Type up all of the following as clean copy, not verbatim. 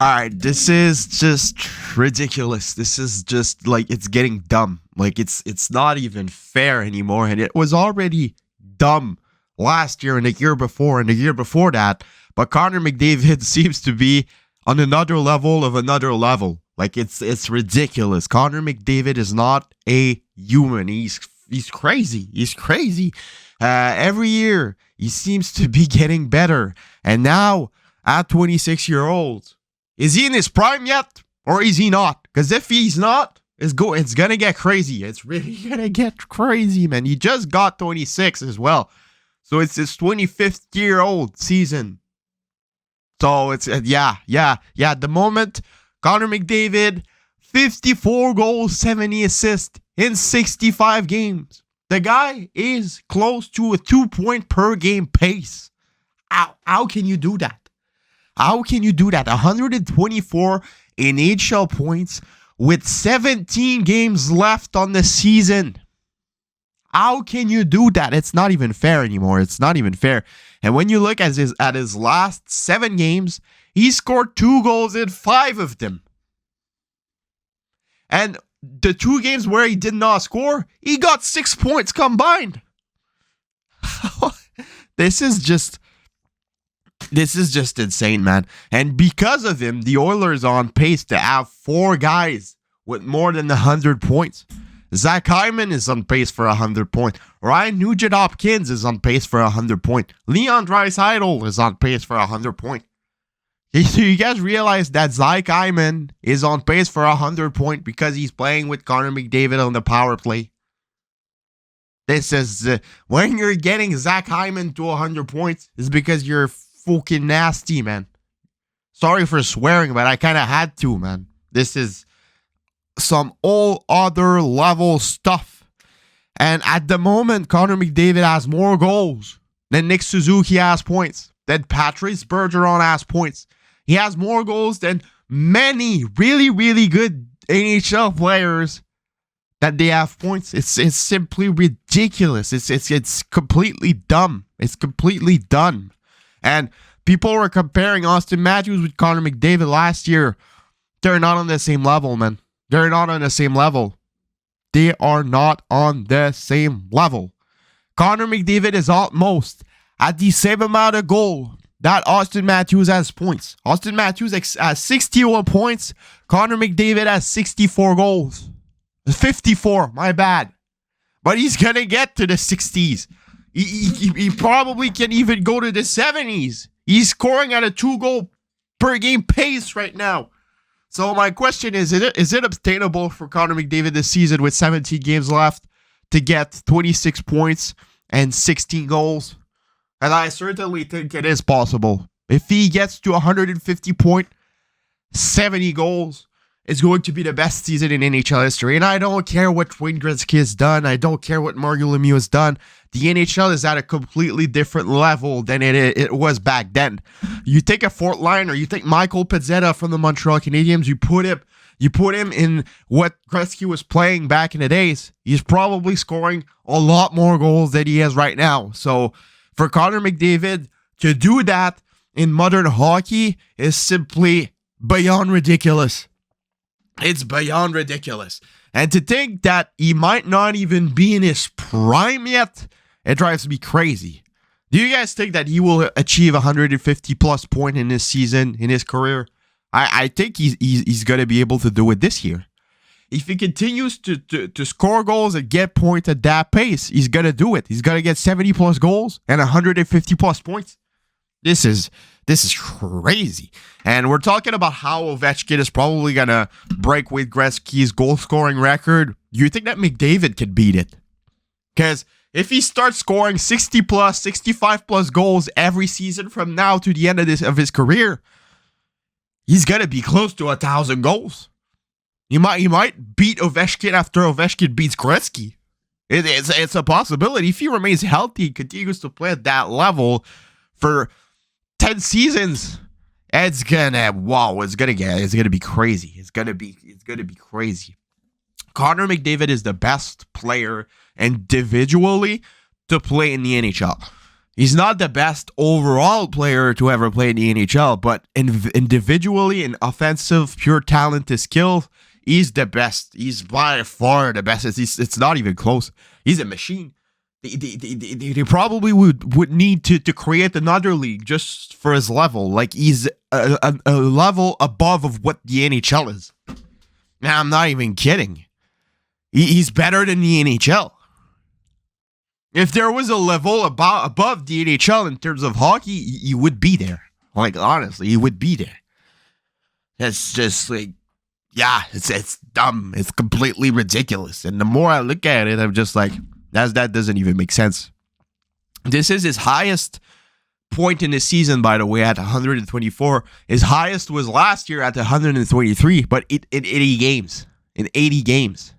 All right, this is just ridiculous. This is just like it's getting dumb. Like it's not even fair anymore, and it was already dumb last year and the year before and the year before that. But Connor McDavid seems to be on another level of another level. Like it's ridiculous. Connor McDavid is not a human. He's crazy. He's crazy. Every year he seems to be getting better, and now at 26-year-old. Is he in his prime yet, or is he not? Because if he's not, it's gonna get crazy. It's really gonna get crazy, man. He just got 26 as well, so it's his 25th-year-old season. So it's yeah. At the moment, Connor McDavid, 54 goals, 70 assists in 65 games. The guy is close to a 2-point per game pace. How can you do that? How can you do that? 124 NHL points with 17 games left on the season. How can you do that? It's not even fair anymore. It's not even fair. And when you look at his last 7 games, he scored 2 goals in 5 of them. And the 2 games where he did not score, he got 6 points combined. This is just insane, man. And because of him, the Oilers are on pace to have 4 guys with more than 100 points. Zach Hyman is on pace for 100 points. Ryan Nugent-Hopkins is on pace for 100 points. Leon Draisaitl is on pace for 100 points. So you guys realize that Zach Hyman is on pace for 100 points because he's playing with Connor McDavid on the power play. This is when you're getting Zach Hyman to 100 points is because you're fucking nasty, man. Sorry for swearing, but I kind of had to, man. This is some all other level stuff. And at the moment, Connor McDavid has more goals than Nick Suzuki has points, than Patrice Bergeron has points. He has more goals than many really, really good NHL players that they have points. It's simply ridiculous. It's completely dumb. It's completely dumb. And people were comparing Austin Matthews with Connor McDavid last year. They're not on the same level, man. They're not on the same level. They are not on the same level. Connor McDavid is almost at the same amount of goal that Austin Matthews has points. Austin Matthews has 61 points. Connor McDavid has 64 goals. 54, my bad. But he's going to get to the 60s. He probably can even go to the 70s. He's scoring at a 2-goal per game pace right now. So my question is it obtainable for Connor McDavid this season with 17 games left to get 26 points and 16 goals? And I certainly think it is possible. If he gets to 150 points, 70 goals, it's going to be the best season in NHL history. And I don't care what Wayne Gretzky has done. I don't care what Mario Lemieux has done. The NHL is at a completely different level than it was back then. You take a fourth liner, you take Michael Pezzetta from the Montreal Canadiens, you put him in what Gretzky was playing back in the days. He's probably scoring a lot more goals than he has right now. So for Connor McDavid to do that in modern hockey is simply beyond ridiculous. It's beyond ridiculous. And to think that he might not even be in his prime yet, it drives me crazy. Do you guys think that he will achieve 150 plus point in this season, in his career? I think he's going to be able to do it this year. If he continues to score goals and get points at that pace, he's going to do it. He's going to get 70 plus goals and 150 plus points. This is crazy. And we're talking about how Ovechkin is probably going to break Wayne Gretzky's goal-scoring record. Do you think that McDavid can beat it? Because if he starts scoring 60 plus, 65 plus goals every season from now to the end of his career, he's going to be close to 1,000 goals. He might beat Ovechkin after Ovechkin beats Gretzky. It's a possibility. If he remains healthy, continues to play at that level for 10 seasons, it's gonna be crazy. It's gonna be crazy. Connor McDavid is the best player individually to play in the NHL. He's not the best overall player to ever play in the NHL, but individually in offensive, pure talent to skill, he's the best. He's by far the best. It's not even close. He's a machine. They probably would need to create another league just for his level. Like, he's a level above of what the NHL is. Now, I'm not even kidding. He's better than the NHL. If there was a level above the NHL in terms of hockey, he would be there. Like, honestly, he would be there. It's just like, yeah, it's dumb. It's completely ridiculous. And the more I look at it, I'm just like, that doesn't even make sense. This is his highest point in the season, by the way, at 124. His highest was last year at 123, but in 80 games. In 80 games.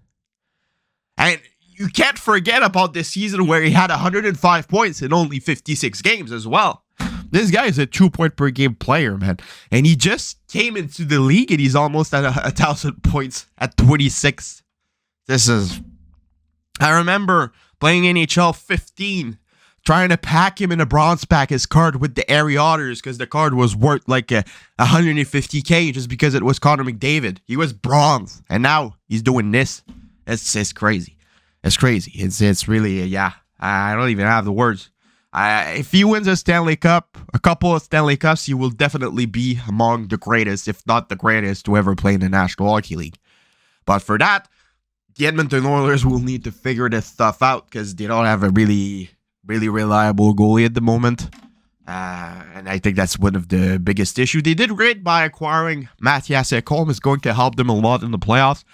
And you can't forget about this season where he had 105 points in only 56 games as well. This guy is a 2-point per game player, man. And he just came into the league and he's almost at 1,000 points at 26. I remember playing NHL 15, trying to pack him in a bronze pack, his card with the Ariators, because the card was worth like 150K just because it was Connor McDavid. He was bronze. And now he's doing this. It's crazy. It's crazy. It's really, yeah. I don't even have the words. If he wins a Stanley Cup, a couple of Stanley Cups, he will definitely be among the greatest, if not the greatest, to ever play in the National Hockey League. But for that, the Edmonton Oilers will need to figure this stuff out because they don't have a really, really reliable goalie at the moment. And I think that's one of the biggest issues. They did great by acquiring Matthias Ekholm. It's going to help them a lot in the playoffs.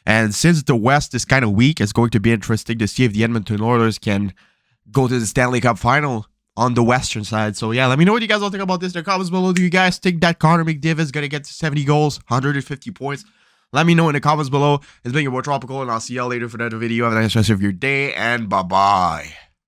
And since the West is kind of weak, it's going to be interesting to see if the Edmonton Oilers can go to the Stanley Cup final on the Western side. So, yeah, let me know what you guys all think about this in the comments below. Do you guys think that Connor McDavid is going to get to 70 goals, 150 points? Let me know in the comments below. It's been your boy Tropical, and I'll see y'all later for another video. Have a nice rest of your day, and bye-bye.